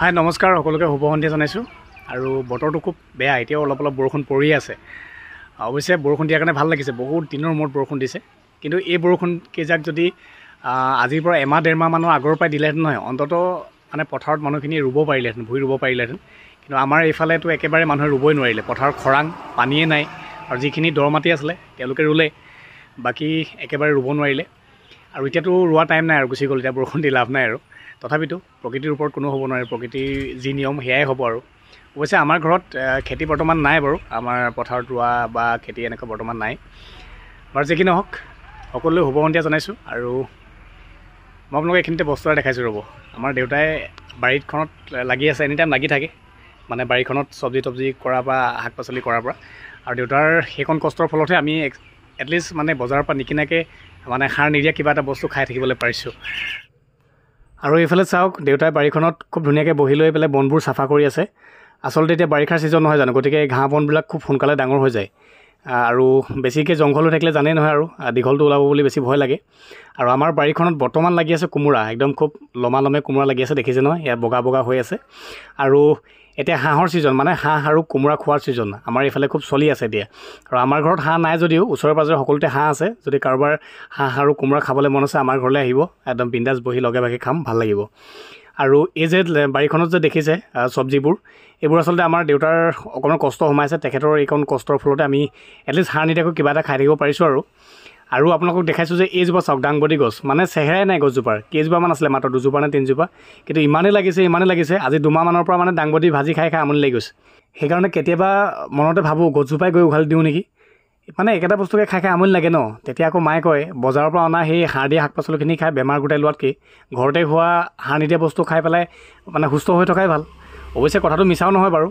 হাই নমস্কাৰ সকলোকে শুভ সন্ধিয়া জনাইছোঁ আৰু বতৰটো খুব বেয়া এতিয়াও অলপ বৰষুণ পৰি আছে অৱশ্যে বৰষুণ দিয়াৰ কাৰণে ভাল লাগিছে বহুত দিনৰ মূৰত বৰষুণ দিছে কিন্তু এই বৰষুণ কেইজাক যদি আজিৰ পৰা এমাহ ডেৰমাহ মানৰ আগৰ পৰাই দিলেহেঁতেন নহয় অন্তত মানে পথাৰত মানুহখিনি ৰুব পাৰিলেহেঁতেন ভুই ৰুব পাৰিলেহেঁতেন কিন্তু আমাৰ এইফালেতো একেবাৰে মানুহে ৰুবই নোৱাৰিলে পথাৰত খৰাং পানীয়ে নাই আৰু যিখিনি দ মাটি আছিলে তেওঁলোকে ৰুলে বাকী একেবাৰে ৰুব নোৱাৰিলে আৰু এতিয়াতো ৰোৱা টাইম নাই আৰু গুচি গ'ল এতিয়া বৰষুণ দি লাভ নাই আৰু তথাপিতো প্ৰকৃতিৰ ওপৰত কোনো হ'ব নোৱাৰে প্ৰকৃতিৰ যি নিয়ম সেয়াই হ'ব আৰু অৱশ্যে আমাৰ ঘৰত খেতি বৰ্তমান নাই বাৰু আমাৰ পথাৰত ৰোৱা বা খেতি এনেকুৱা বৰ্তমান নাই বাৰু যি কি নহওক সকলোৱে শুভ সন্ধিয়া জনাইছোঁ আৰু মই আপোনালোকক এইখিনিতে বস্তু এটা দেখাইছোঁ ৰ'ব আমাৰ দেউতাই বাৰীখনত লাগি আছে এনি টাইম লাগি থাকে মানে বাৰীখনত চব্জি তব্জি কৰা বা শাক পাচলি কৰাৰ পৰা আৰু দেউতাৰ সেইকণ কষ্টৰ ফলতহে আমি এটলিষ্ট মানে বজাৰৰ পৰা নিকিনাকৈ মানে সাৰ নিদিয়া কিবা এটা বস্তু খাই থাকিবলৈ পাৰিছোঁ আৰু এইফালে চাওক দেউতাই বাৰীখনত খুব ধুনীয়াকৈ বহি লৈ পেলাই বনবোৰ চাফা কৰি আছে আচলতে এতিয়া বাৰিষাৰ ছিজন নহয় জানো গতিকে ঘাঁহ বনবিলাক খুব সোনকালে ডাঙৰ হৈ যায় আৰু বেছিকৈ জংঘল হৈ থাকিলে জানেই নহয় আৰু দীঘলটো ওলাব বুলি বেছি ভয় লাগে আৰু আমাৰ বাৰীখনত বৰ্তমান লাগি আছে কোমোৰা একদম খুব লমে কোমোৰা লাগি আছে দেখিছে নহয় ইয়াত বগা হৈ আছে আৰু এতিয়া হাঁহৰ ছিজন মানে হাঁহ আৰু কোমোৰা খোৱাৰ ছিজন আমাৰ এইফালে খুব চলি আছে এতিয়া আৰু আমাৰ ঘৰত হাঁহ নাই যদিও ওচৰে পাজৰে সকলোতে হাঁহ আছে যদি কাৰোবাৰ হাঁহ আৰু কোমোৰা খাবলৈ মন আছে আমাৰ ঘৰলৈ আহিব একদম বিন্দাছ বহি লগে ভাগে খাম ভাল লাগিব আৰু এই যে বাৰীখনত যে দেখিছে চব্জিবোৰ এইবোৰ আচলতে আমাৰ দেউতাৰ অকণমান কষ্ট সোমাইছে তেখেতৰ এইকণ কষ্টৰ ফলতে আমি এটলিষ্ট সাৰ নিদিয়াকৈ কিবা এটা খাই থাকিব পাৰিছোঁ আৰু আপোনালোকক দেখাইছোঁ যে এইজোপা চাওক দাংবডি গছ মানে চেহেৰাই নাই গছজোপাৰ কেইজোপামান আছিলে মাত্ৰ দুজোপা নে তিনিজোপা কিন্তু ইমানেই লাগিছে আজি দুমাহমানৰ পৰা মানে দাংবডি ভাজি খাই আমনি লাগি গৈছে সেইকাৰণে কেতিয়াবা মনতে ভাবোঁ গছজোপাই গৈ উঘালি দিওঁ নেকি মানে একেটা বস্তুকে খাই আমনি লাগে ন তেতিয়া আকৌ মায়ে কয় বজাৰৰ পৰা অনা সেই সাৰ দিয়া শাক পাচলিখিনি খাই বেমাৰ গোটাই লোৱাতকৈ ঘৰতে হোৱা সাৰ নিদিয়া বস্তু খাই পেলাই মানে সুস্থ হৈ থকাই ভাল অৱশ্যে কথাটো মিছাও নহয় বাৰু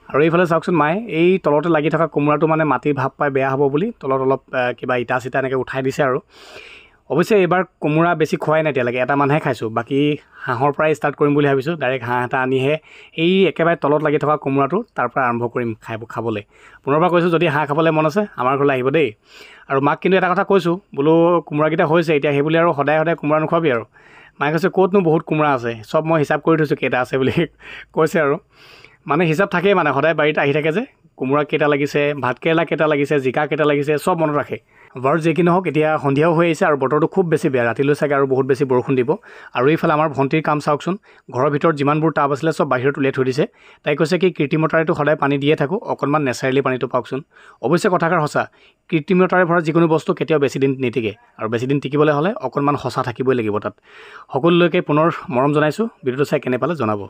আৰু এইফালে চাওকচোন মায়ে এই তলতে লাগি থকা কোমোৰাটো মানে মাটি ভাপ পাই বেয়া হ'ব বুলি তলত অলপ কিবা ইটা চিটা এনেকৈ উঠাই দিছে আৰু অৱশ্যে এইবাৰ কোমোৰা বেছি খোৱাই নাই এতিয়ালৈকে এটা মানহে খাইছোঁ বাকী হাঁহৰ পৰাই ষ্টাৰ্ট কৰিম বুলি ভাবিছোঁ ডাইৰেক্ট হাঁহ এটা আনিহে এই একেবাৰে তলত লাগি থকা কোমোৰাটো তাৰ পৰা আৰম্ভ কৰিম খাবলৈ পুনৰবাৰ কৈছোঁ যদি হাঁহ খাবলৈ মন আছে আমাৰ ঘৰলৈ আহিব দেই আৰু মাক কিন্তু এটা কথা কৈছোঁ বোলো কোমোৰাকেইটা হৈছে এতিয়া সেই বুলি আৰু সদায় কোমোৰা নোখোৱাবি আৰু মায়ে কৈছে ক'তনো বহুত কোমোৰা আছে চব মই হিচাপ কৰি থৈছোঁ কেইটা আছে বুলি কৈছে আৰু মানে হিচাপ থাকেই মানে সদায় বাৰীত আহি থাকে যে কোমোৰা কেইটা লাগিছে ভাতকেৰেলা কেইটা লাগিছে জিকা কেইটা লাগিছে চব মনত ৰাখে বাৰু যি কি নহওক এতিয়া সন্ধিয়াও হৈ আহিছে আৰু বতৰটো খুব বেছি বেয়া ৰাতিলৈ চাগে আৰু বহুত বেছি বৰষুণ দিব আৰু এইফালে আমাৰ ভণ্টিৰ কাম চাওকচোন ঘৰৰ ভিতৰত যিমানবোৰ টাব আছিলে চব বাহিৰত উলিয়াই থৈ দিছে তাই কৈছে কি কৃত্ৰিমতাৰেতো সদায় পানী দিয়ে থাকোঁ অকণমান নেচাৰেলি পানীটো পাওকচোন অৱশ্যে কথাষাৰ সঁচা কৃত্ৰিমতাৰে ভৰা যিকোনো বস্তু কেতিয়াও বেছি দিন নিটিকে আৰু বেছি দিন টিকিবলৈ হ'লে অকণমান সঁচা থাকিবই লাগিব তাত সকলোলৈকে পুনৰ মৰম জনাইছোঁ ভিডিঅ'টো চাই কেনে পালে জনাব